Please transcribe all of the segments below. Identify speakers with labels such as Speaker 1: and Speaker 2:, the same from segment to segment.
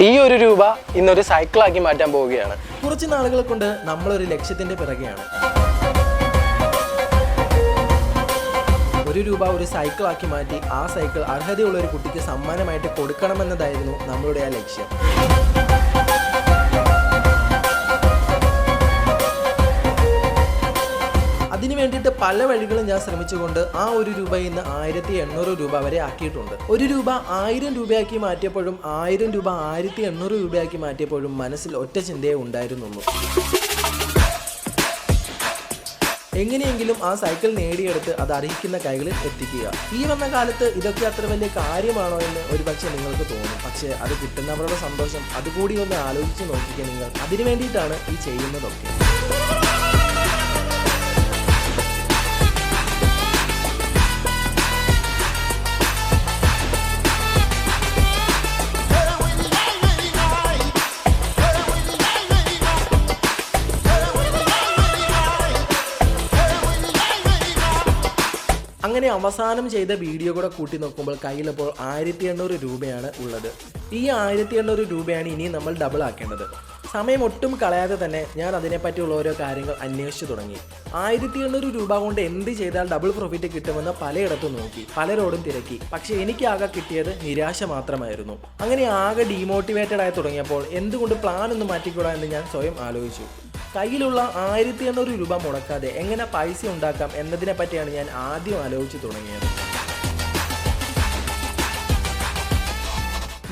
Speaker 1: ഈ ഒരു രൂപ ഇന്നൊരു സൈക്കിളാക്കി മാറ്റാൻ പോവുകയാണ്.
Speaker 2: കുറച്ച് നാളുകൾ കൊണ്ട് നമ്മളൊരു ലക്ഷ്യത്തിന്റെ പിറകെയാണ്. ഒരു രൂപ ഒരു സൈക്കിളാക്കി മാറ്റി ആ സൈക്കിൾ അർഹതയുള്ള ഒരു കുട്ടിക്ക് സമ്മാനമായിട്ട് കൊടുക്കണമെന്നതായിരുന്നു നമ്മളുടെ ആ ലക്ഷ്യം. അതിനു വേണ്ടിയിട്ട് പല വഴികളും ഞാൻ ശ്രമിച്ചുകൊണ്ട് ആ ഒരു രൂപയിൽ നിന്ന് 1800 രൂപ വരെ ആക്കിയിട്ടുണ്ട്. ഒരു രൂപ 1000 രൂപയാക്കി മാറ്റിയപ്പോഴും 1000 രൂപ 1800 രൂപയാക്കി മാറ്റിയപ്പോഴും മനസ്സിൽ ഒറ്റ ചിന്തയെ ഉണ്ടായിരുന്നുള്ളൂ. എങ്ങനെയെങ്കിലും ആ സൈക്കിൾ നേടിയെടുത്ത് അത് അർഹിക്കുന്ന കൈകളിൽ എത്തിക്കുക. ഈ വന്ന കാലത്ത് ഇതൊക്കെ അത്ര വലിയ കാര്യമാണോ എന്ന് ഒരുപക്ഷെ നിങ്ങൾക്ക് തോന്നും. പക്ഷേ അത് കിട്ടുന്നവരുടെ സന്തോഷം അതുകൂടി ഒന്ന് ആലോചിച്ച് നോക്കിക്കുക നിങ്ങൾ. അതിനു വേണ്ടിയിട്ടാണ് ഈ ചെയ്യുന്നതൊക്കെ. അങ്ങനെ അവസാനം ചെയ്ത വീഡിയോ കൂടെ കൂട്ടി നോക്കുമ്പോൾ കയ്യിലിപ്പോൾ 1800 രൂപയാണ് ഉള്ളത്. ഈ 1800 രൂപയാണ് ഇനി നമ്മൾ ഡബിൾ ആക്കേണ്ടത്. സമയം ഒട്ടും കളയാതെ തന്നെ ഞാൻ അതിനെപ്പറ്റിയുള്ള ഓരോ കാര്യങ്ങൾ അന്വേഷിച്ചു തുടങ്ങി. 1800 രൂപ കൊണ്ട് എന്ത് ചെയ്താൽ ഡബിൾ പ്രോഫിറ്റ് കിട്ടുമെന്ന് പലയിടത്തും നോക്കി, പലരോടും തിരക്കി. പക്ഷേ എനിക്ക് ആകെ കിട്ടിയത് നിരാശ മാത്രമായിരുന്നു. അങ്ങനെ ആകെ ഡീമോട്ടിവേറ്റഡ് ആയി തുടങ്ങിയപ്പോൾ എന്തുകൊണ്ട് പ്ലാൻ ഒന്ന് മാറ്റിക്കൂടാ എന്ന് ഞാൻ സ്വയം ആലോചിച്ചു. കയ്യിലുള്ള 1800 രൂപ മുടക്കാതെ എങ്ങനെ പൈസ ഉണ്ടാക്കാം എന്നതിനെ പറ്റിയാണ് ഞാൻ ആദ്യം ആലോചിച്ച് തുടങ്ങിയത്.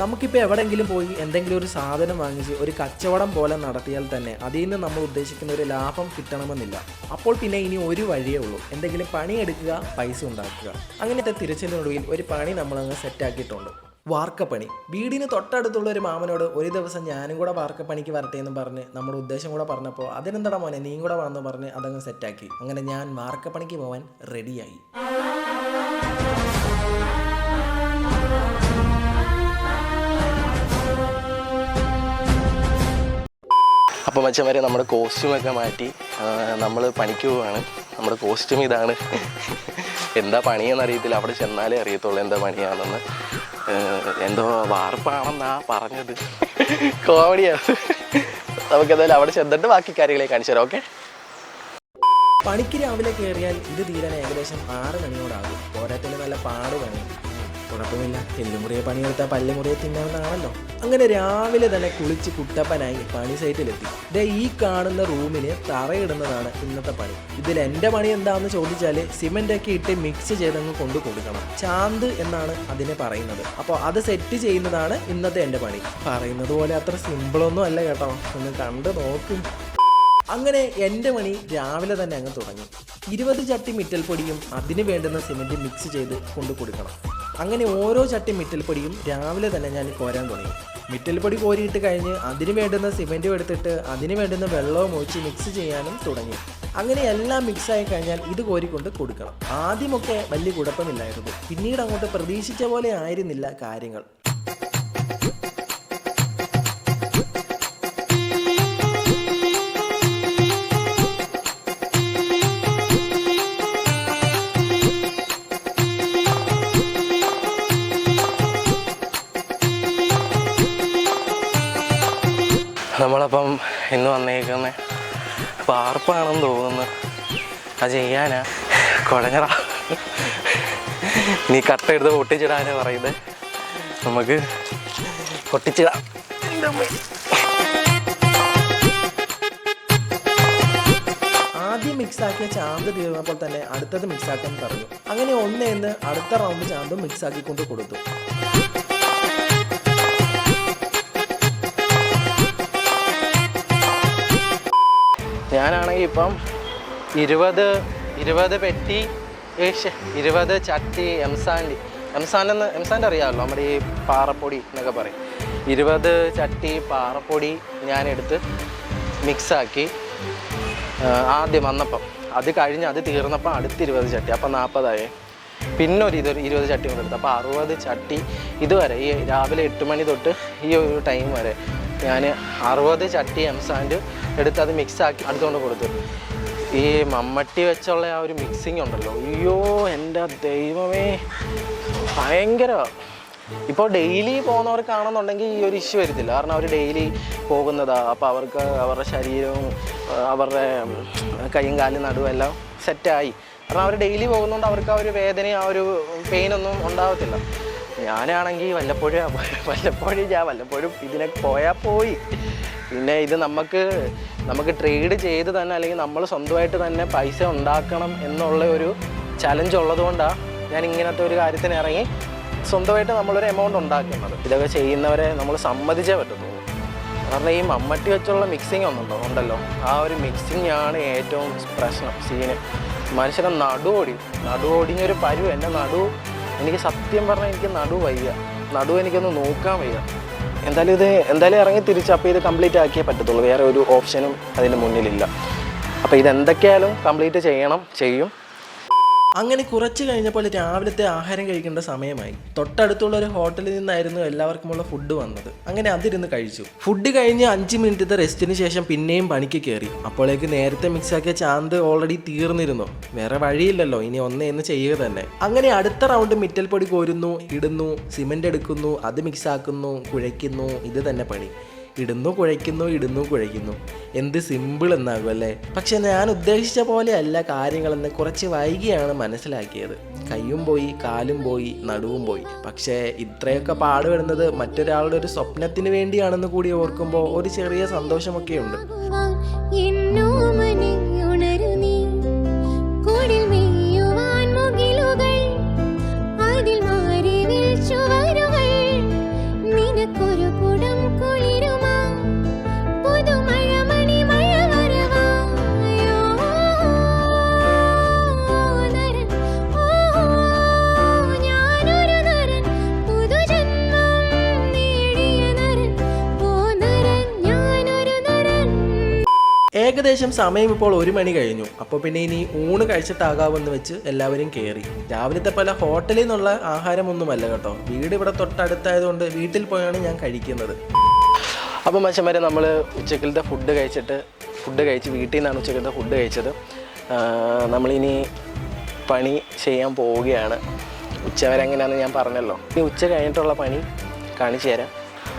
Speaker 2: നമുക്കിപ്പോൾ എവിടെയെങ്കിലും പോയി എന്തെങ്കിലും ഒരു സാധനം വാങ്ങിച്ച് ഒരു കച്ചവടം പോലെ നടത്തിയാൽ തന്നെ അതിൽ നിന്ന് നമ്മൾ ഉദ്ദേശിക്കുന്ന ഒരു ലാഭം കിട്ടണമെന്നില്ല. അപ്പോൾ പിന്നെ ഇനി ഒരു വഴിയേ ഉള്ളൂ, എന്തെങ്കിലും പണിയെടുക്കുക, പൈസ ഉണ്ടാക്കുക. അങ്ങനത്തെ തിരച്ചിലിനൊടുവിൽ ഒരു പണി നമ്മളങ്ങ് സെറ്റാക്കിയിട്ടുണ്ട്. വാർക്കപ്പണി. വീടിന് തൊട്ടടുത്തുള്ള ഒരു മാമനോട് ഒരു ദിവസം ഞാനും കൂടെ വാർക്കപ്പണിക്ക് വരട്ടെ എന്ന് പറഞ്ഞ് നമ്മുടെ ഉദ്ദേശം കൂടെ പറഞ്ഞപ്പോൾ അതിനെന്താ മോനെ നീയും കൂടെ വന്ന് പറഞ്ഞ് അതങ്ങ് സെറ്റാക്കി. അങ്ങനെ ഞാൻ വാർക്കപ്പണിക്ക് പോകാൻ റെഡിയായി.
Speaker 1: അപ്പോൾ മച്ചന്മാരെ നമ്മുടെ കോസ്റ്റ്യൂമൊക്കെ മാറ്റി നമ്മൾ പണിക്ക് പോവുകയാണ്. നമ്മുടെ കോസ്റ്റ്യൂം ഇതാണ്. എന്താ പണിയെന്ന് അറിയത്തില്ല, അവിടെ ചെന്നാലേ അറിയത്തുള്ളൂ എന്താ പണിയാണെന്ന്. എന്തോ വാർപ്പാണെന്നാ പറഞ്ഞത്. കോമഡിയാണ്. നമുക്കെന്തായാലും അവിടെ ചെന്നിട്ട് ബാക്കി കാര്യങ്ങളെ കാണിച്ചു തരാം. ഓക്കെ.
Speaker 2: പണിക്ക് രാവിലെ കയറിയാൽ ഇത് തീരാൻ ഏകദേശം 6 മണിയോടാകും. പോരാത്തിന് നല്ല പാട് പണി. കുഴപ്പമില്ല, എല്ലുമുറിയെ പണിയെടുത്താൽ പല്ലുമുറിയെ തിന്നാവുന്നതാണല്ലോ. അങ്ങനെ രാവിലെ തന്നെ കുളിച്ച് കുട്ടപ്പനായി പണി സൈറ്റിലെത്തി. ഈ കാണുന്ന റൂമിന് തറയിടുന്നതാണ് ഇന്നത്തെ പണി. ഇതിൽ എൻ്റെ പണി എന്താണെന്ന് ചോദിച്ചാൽ സിമെൻ്റൊക്കെ ഇട്ട് മിക്സ് ചെയ്തങ്ങ് കൊണ്ടു കൊടുക്കണം. ചാന്ത് എന്നാണ് അതിനെ പറയുന്നത്. അപ്പോൾ അത് സെറ്റ് ചെയ്യുന്നതാണ് ഇന്നത്തെ എൻ്റെ പണി. പറയുന്നത് പോലെ അത്ര സിമ്പിളൊന്നും അല്ല കേട്ടോ, ഒന്ന് കണ്ട് നോക്കും. അങ്ങനെ എൻ്റെ പണി രാവിലെ തന്നെ അങ്ങ് തുടങ്ങി. 20 ചട്ടി മിറ്റൽപ്പൊടിയും അതിന് വേണ്ടുന്ന സിമെൻറ്റ് മിക്സ് ചെയ്ത് കൊണ്ടു കൊടുക്കണം. അങ്ങനെ ഓരോ ചട്ടി മിറ്റൽപ്പൊടിയും രാവിലെ തന്നെ ഞാൻ കോരാൻ തുടങ്ങി. മിറ്റൽപ്പൊടി കോരിയിട്ട് കഴിഞ്ഞ് അതിന് വേണ്ടുന്ന സിമെൻറ്റും എടുത്തിട്ട് അതിന് വേണ്ടുന്ന വെള്ളവും ഒഴിച്ച് മിക്സ് ചെയ്യാനും തുടങ്ങി. അങ്ങനെ എല്ലാം മിക്സായി കഴിഞ്ഞാൽ ഇത് കോരിക്കൊണ്ട് കൊടുക്കണം. ആദ്യമൊക്കെ വലിയ കുഴപ്പമില്ലായിരുന്നു. പിന്നീട് അങ്ങോട്ട് പ്രതീക്ഷിച്ച പോലെ ആയിരുന്നില്ല കാര്യങ്ങൾ.
Speaker 1: നമ്മളപ്പം ഇന്ന് വന്നേക്കുന്ന വാർപ്പാണെന്ന് തോന്നുന്നു. അത് ചെയ്യാനാ കുഴഞ്ഞറ. നീ കട്ട എടുത്ത് പൊട്ടിച്ചിടാനാണ് പറയുന്നത്. നമുക്ക് പൊട്ടിച്ചിടാം.
Speaker 2: ആദ്യം മിക്സാക്കിയ ചാന്ത് തീർന്നപ്പോൾ തന്നെ അടുത്തത് മിക്സാക്കാൻ പറഞ്ഞു. അങ്ങനെ ഒന്നേന്ന് അടുത്ത റൗണ്ട് ചാന്തും മിക്സാക്കിക്കൊണ്ട് കൊടുത്തു.
Speaker 1: ഞാനാണെങ്കിൽ ഇപ്പം 20 പെട്ടി 20 ചട്ടി എംസാൻഡ് അറിയാമല്ലോ, നമ്മുടെ ഈ പാറപ്പൊടി എന്നൊക്കെ പറയും. 20 ചട്ടി പാറപ്പൊടി ഞാനെടുത്ത് മിക്സാക്കി. ആദ്യം വന്നപ്പം അത് കഴിഞ്ഞ് അത് തീർന്നപ്പോൾ അടുത്ത 20 ചട്ടി, അപ്പം 40 പിന്നെ ഒരു 20 ചട്ടി കൊണ്ട് എടുത്തു. അപ്പോൾ 60 ചട്ടി ഇതുവരെ ഈ രാവിലെ 8 മണി തൊട്ട് ഈ ഒരു ടൈം വരെ ഞാൻ 60 ചട്ടി എംസാൻഡ് എടുത്ത് അത് മിക്സാക്കി അടുത്തുകൊണ്ട് കൊടുത്തു. ഈ മമ്മട്ടി വെച്ചുള്ള ആ ഒരു മിക്സിങ് ഉണ്ടല്ലോ, അയ്യോ എൻ്റെ ദൈവമേ, ഭയങ്കര ഇപ്പോൾ ഡെയിലി പോകുന്നവർക്കാണെന്നുണ്ടെങ്കിൽ ഈ ഒരു ഇഷ്യൂ വരത്തില്ല. കാരണം അവർ ഡെയിലി പോകുന്നതാണ്. അപ്പോൾ അവർക്ക് അവരുടെ ശരീരവും അവരുടെ കൈയും കാലും നടുവും എല്ലാം സെറ്റായി. കാരണം അവർ ഡെയിലി പോകുന്നതുകൊണ്ട് അവർക്ക് ആ ഒരു വേദനയും ആ ഒരു പെയിനൊന്നും ഉണ്ടാകത്തില്ല. ഞാനാണെങ്കിൽ വല്ലപ്പോഴും ഇതിനൊക്കെ പോയി. പിന്നെ ഇത് നമുക്ക് ട്രേഡ് ചെയ്ത് തന്നെ അല്ലെങ്കിൽ നമ്മൾ സ്വന്തമായിട്ട് തന്നെ പൈസ ഉണ്ടാക്കണം എന്നുള്ള ഒരു ചലഞ്ച് ഉള്ളതുകൊണ്ടാണ് ഞാൻ ഇങ്ങനത്തെ ഒരു കാര്യത്തിന് ഇറങ്ങി സ്വന്തമായിട്ട് നമ്മളൊരു എമൗണ്ട് ഉണ്ടാക്കുന്നത്. ഇതൊക്കെ ചെയ്യുന്നവരെ നമ്മൾ സമ്മതിച്ചേ പറ്റത്തുള്ളൂ. കാരണം ഈ മമ്മട്ടി വെച്ചുള്ള മിക്സിങ് ഉണ്ടല്ലോ, ആ ഒരു മിക്സിങ് ആണ് ഏറ്റവും പ്രശ്നം. സീന് മനുഷ്യനെ നടുവൊടിഞ്ഞൊരു പരുവ്. എൻ്റെ എനിക്ക് സത്യം പറഞ്ഞാൽ എനിക്ക് നടു എനിക്കൊന്ന് നോക്കാൻ വയ്യ. എന്തായാലും ഇറങ്ങി തിരിച്ച് അപ്പോൾ ഇത് കംപ്ലീറ്റ് ആക്കിയേ പറ്റത്തുള്ളൂ. വേറെ ഒരു ഓപ്ഷനും അതിന് മുന്നിലില്ല. അപ്പോൾ ഇതെന്തൊക്കെയായാലും കംപ്ലീറ്റ് ചെയ്യും.
Speaker 2: അങ്ങനെ കുറച്ച് കഴിഞ്ഞപ്പോൾ രാവിലത്തെ ആഹാരം കഴിക്കേണ്ട സമയമായി. തൊട്ടടുത്തുള്ള ഒരു ഹോട്ടലിൽ നിന്നായിരുന്നു എല്ലാവർക്കുമുള്ള ഫുഡ് വന്നത്. അങ്ങനെ അതിരുന്ന് കഴിച്ചു. ഫുഡ് കഴിഞ്ഞ് 5 മിനിറ്റത്തെ റെസ്റ്റിന് ശേഷം പിന്നെയും പണിക്ക് കയറി. അപ്പോഴേക്ക് നേരത്തെ മിക്സാക്കിയ ചാന്ത് ഓൾറെഡി തീർന്നിരുന്നു. വേറെ വഴിയില്ലല്ലോ, ഇനി ഒന്നേന്ന് ചെയ്യുക തന്നെ. അങ്ങനെ അടുത്ത റൗണ്ട് മിറ്റൽപ്പൊടി കോരുന്നു, ഇടുന്നു, സിമെന്റ് എടുക്കുന്നു, അത് മിക്സാക്കുന്നു, കുഴയ്ക്കുന്നു. ഇത് തന്നെ പണി. ഇടുന്നു കുഴയ്ക്കുന്നു. എന്ത് സിമ്പിൾ എന്നാകും അല്ലേ? പക്ഷെ ഞാൻ ഉദ്ദേശിച്ച പോലെയല്ല കാര്യങ്ങളെന്ന് കുറച്ച് വൈകിയാണ് മനസ്സിലാക്കിയത്. കൈയും പോയി, കാലും പോയി, നടുവും പോയി. പക്ഷേ ഇത്രയൊക്കെ പാടുപെടുന്നത് മറ്റൊരാളുടെ ഒരു സ്വപ്നത്തിന് വേണ്ടിയാണെന്ന് കൂടി ഓർക്കുമ്പോൾ ഒരു ചെറിയ സന്തോഷമൊക്കെയുണ്ട്. ഏകദേശം സമയം ഇപ്പോൾ 1 മണി കഴിഞ്ഞു. അപ്പോൾ പിന്നെ ഇനി ഊണ് കഴിച്ചിട്ടാകാമെന്ന് വെച്ച് എല്ലാവരും കയറി. രാവിലത്തെ പല ഹോട്ടലിൽ നിന്നുള്ള ആഹാരമൊന്നുമല്ല കേട്ടോ. വീട് ഇവിടെ തൊട്ടടുത്തായതുകൊണ്ട് വീട്ടിൽ പോയാണ് ഞാൻ കഴിക്കുന്നത്.
Speaker 1: അപ്പോൾ മച്ചന്മാരെ നമ്മൾ ഉച്ചക്കലത്തെ ഫുഡ് കഴിച്ച് വീട്ടിൽ നിന്നാണ് ഉച്ചക്കലത്തെ ഫുഡ് കഴിച്ചത്. നമ്മളിനി പണി ചെയ്യാൻ പോവുകയാണ്. ഉച്ചവരെ എങ്ങനെയാണെന്ന് ഞാൻ പറഞ്ഞല്ലോ. ഇനി ഉച്ച കഴിഞ്ഞിട്ടുള്ള പണി കാണിച്ചു തരാം.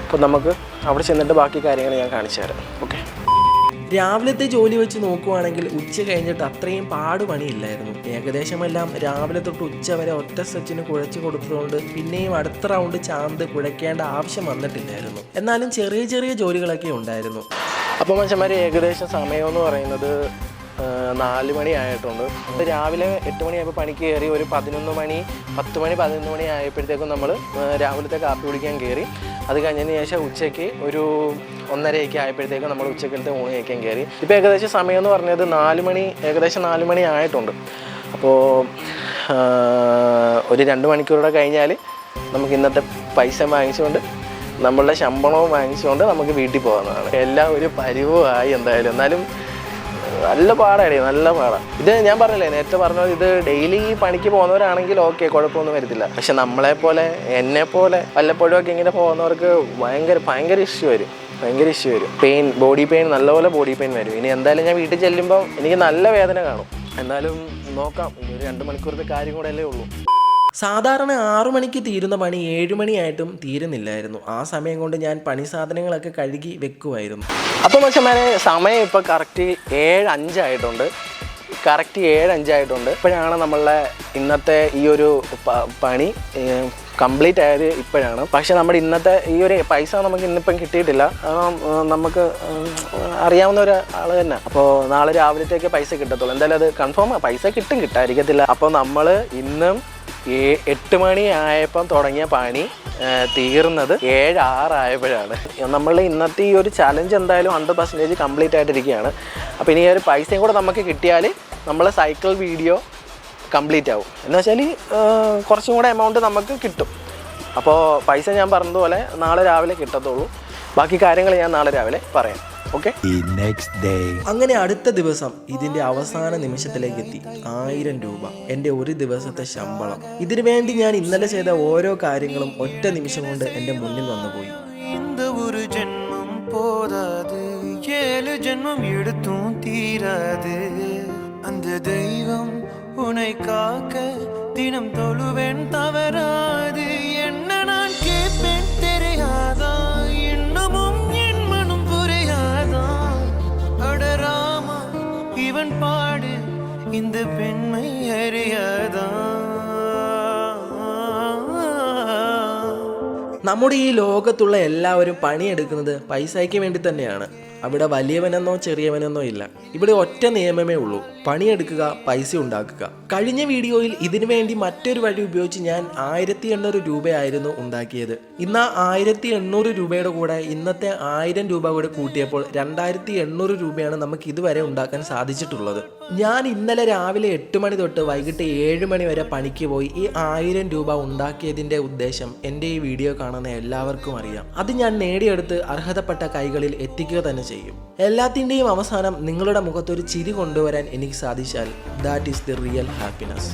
Speaker 1: അപ്പോൾ നമുക്ക് അവിടെ ചെന്നിട്ട് ബാക്കി കാര്യങ്ങൾ ഞാൻ കാണിച്ചു തരാം. ഓക്കെ.
Speaker 2: രാവിലത്തെ ജോലി വെച്ച് നോക്കുവാണെങ്കിൽ ഉച്ച കഴിഞ്ഞിട്ട് അത്രയും പാടുപണിയില്ലായിരുന്നു. ഏകദേശമെല്ലാം രാവിലെ തൊട്ട് ഉച്ച വരെ ഒറ്റ സ്ട്രെച്ചിന് കുഴച്ച് കൊടുത്തതുകൊണ്ട് പിന്നെയും അടുത്ത റൗണ്ട് ചാന്ത് കുഴയ്ക്കേണ്ട ആവശ്യം വന്നിട്ടില്ലായിരുന്നു. എന്നാലും ചെറിയ ചെറിയ ജോലികളൊക്കെ ഉണ്ടായിരുന്നു.
Speaker 1: അപ്പോൾ മനുഷ്യന്മാർ ഏകദേശം സമയമെന്ന് പറയുന്നത് 4 മണി ആയിട്ടുണ്ട്. രാവിലെ 8 മണിയായപ്പോൾ പണിക്ക് കയറി. ഒരു 10 മണി ആയപ്പോഴത്തേക്കും നമ്മൾ രാവിലത്തെ കാപ്പി കുടിക്കാൻ കയറി. അത് കഴിഞ്ഞതിന് ശേഷം ഉച്ചയ്ക്ക് ഒരു 1:30 ആയപ്പോഴത്തേക്കും നമ്മൾ ഉച്ചക്കലത്തെ ഊണ് കഴിക്കാൻ കയറി. ഇപ്പോൾ ഏകദേശം സമയം എന്ന് പറഞ്ഞത് 4 മണി ആയിട്ടുണ്ട്. അപ്പോൾ ഒരു 2 മണിക്കൂറുടെ കഴിഞ്ഞാൽ നമുക്ക് ഇന്നത്തെ പൈസ വാങ്ങിച്ചുകൊണ്ട് നമ്മളുടെ ശമ്പളവും വാങ്ങിച്ചുകൊണ്ട് നമുക്ക് വീട്ടിൽ പോകാവുന്നതാണ്. എല്ലാം ഒരു പരിവുമായി. എന്നാലും നല്ല പാടാണ്. ഇത് ഞാൻ പറഞ്ഞില്ലേ, നേരത്തെ പറഞ്ഞത്, ഇത് ഡെയിലി പണിക്ക് പോകുന്നവരാണെങ്കിൽ ഓക്കെ, കുഴപ്പമൊന്നും വരത്തില്ല. പക്ഷെ എന്നെപ്പോലെ വല്ലപ്പോഴും ഒക്കെ ഇങ്ങനെ പോകുന്നവർക്ക് ഭയങ്കര ഇഷ്യൂ വരും. പെയിൻ, നല്ലപോലെ ബോഡി പെയിൻ വരും. ഇനി എന്തായാലും ഞാൻ വീട്ടിൽ ചെല്ലുമ്പോൾ എനിക്ക് നല്ല വേദന കാണും. എന്നാലും നോക്കാം. ഇനി ഒരു 2 മണിക്കൂറത്തെ കാര്യം കൂടെ അല്ലേ ഉള്ളൂ.
Speaker 2: സാധാരണ 6 മണിക്ക് തീരുന്ന പണി 7 മണിയായിട്ടും തീരുന്നില്ലായിരുന്നു. ആ സമയം കൊണ്ട് ഞാൻ പണി സാധനങ്ങളൊക്കെ കഴുകി വെക്കുമായിരുന്നു.
Speaker 1: അപ്പോൾ മച്ചന്മാരെ സമയം ഇപ്പോൾ കറക്റ്റ് 7:05 ആയിട്ടുണ്ട്. ഇപ്പോഴാണ് നമ്മളുടെ ഇന്നത്തെ ഈ ഒരു പണി കംപ്ലീറ്റ് ആയത് ഇപ്പോഴാണ്. പക്ഷെ നമ്മുടെ ഇന്നത്തെ ഈ ഒരു പൈസ നമുക്ക് ഇന്നിപ്പം കിട്ടിയിട്ടില്ല. നമുക്ക് അറിയാവുന്ന ഒരാൾ തന്നെ. അപ്പോൾ നാളെ രാവിലത്തേക്ക് പൈസ കിട്ടത്തുള്ളൂ. എന്തായാലും അത് കൺഫേം പൈസ കിട്ടാതിരിക്കത്തില്ല. അപ്പോൾ നമ്മൾ ഇന്നും 8 മണി ആയപ്പം തുടങ്ങിയ പണി തീർന്നത് 7:06 ആയപ്പോഴാണ്. നമ്മൾ ഇന്നത്തെ ഈ ഒരു ചലഞ്ച് എന്തായാലും 100% കംപ്ലീറ്റ് ആയിട്ടിരിക്കുകയാണ്. അപ്പോൾ ഇനി ഒരു പൈസയും കൂടെ നമുക്ക് കിട്ടിയാൽ നമ്മളെ സൈക്കിൾ വീഡിയോ കംപ്ലീറ്റ് ആവും. എന്ന് വെച്ചാൽ കുറച്ചും കൂടെ എമൗണ്ട് നമുക്ക് കിട്ടും. അപ്പോൾ പൈസ ഞാൻ പറഞ്ഞതുപോലെ നാളെ രാവിലെ കിട്ടത്തുള്ളൂ. ബാക്കി കാര്യങ്ങൾ ഞാൻ നാളെ രാവിലെ പറയാം. ഓക്കെ.
Speaker 2: അങ്ങനെ അടുത്ത ദിവസം ഇതിന്റെ അവസാന നിമിഷത്തിലേക്ക് എത്തി. 1000 രൂപ, എൻ്റെ ഒരു ദിവസത്തെ ശമ്പളം. ഇതിനു വേണ്ടി ഞാൻ ഇന്നലെ ചെയ്ത ഓരോ കാര്യങ്ങളും ഒറ്റ നിമിഷം കൊണ്ട് എൻ്റെ മുന്നിൽ വന്നുപോയി.
Speaker 3: ഒരു ജന്മം പോതാത്, 7 ജന്മം എടുത്തും തീരാത്. அந்த தெய்வம் உன்னை காக்க தினம் தொழுவேன் தவறாது. என்ன நான்
Speaker 2: നമ്മുടെ ഈ ലോകത്തുള്ള എല്ലാവരും പണിയെടുക്കുന്നത് പൈസയ്ക്ക് വേണ്ടി തന്നെയാണ്. അവിടെ വലിയവനെന്നോ ചെറിയവനെന്നോ ഇല്ല. ഇവിടെ ഒറ്റ നിയമമേ ഉള്ളൂ, പണിയെടുക്കുക, പൈസ ഉണ്ടാക്കുക. കഴിഞ്ഞ വീഡിയോയിൽ ഇതിനു വേണ്ടി മറ്റൊരു വഴി ഉപയോഗിച്ച് ഞാൻ 1800 രൂപയായിരുന്നു ഉണ്ടാക്കിയത്. ഇന്ന് ആ 1800 രൂപയുടെ കൂടെ ഇന്നത്തെ 1000 രൂപ കൂടെ കൂട്ടിയപ്പോൾ 2800 രൂപയാണ് നമുക്ക് ഇതുവരെ ഉണ്ടാക്കാൻ സാധിച്ചിട്ടുള്ളത്. ഞാൻ ഇന്നലെ രാവിലെ 8 മണി തൊട്ട് വൈകിട്ട് 7 മണി വരെ പണിക്ക് പോയി ഈ 1000 രൂപ ഉണ്ടാക്കിയതിൻ്റെ ഉദ്ദേശം എൻ്റെ ഈ വീഡിയോ കാണുന്ന എല്ലാവർക്കും അറിയാം. അത് ഞാൻ നേടിയെടുത്ത് അർഹതപ്പെട്ട കൈകളിൽ എത്തിക്കുക തന്നെ ചെയ്യും. എല്ലാത്തിൻ്റെയും അവസാനം നിങ്ങളുടെ മുഖത്തൊരു ചിരി കൊണ്ടുവരാൻ എനിക്ക് സാധിച്ചാൽ that is the real happiness.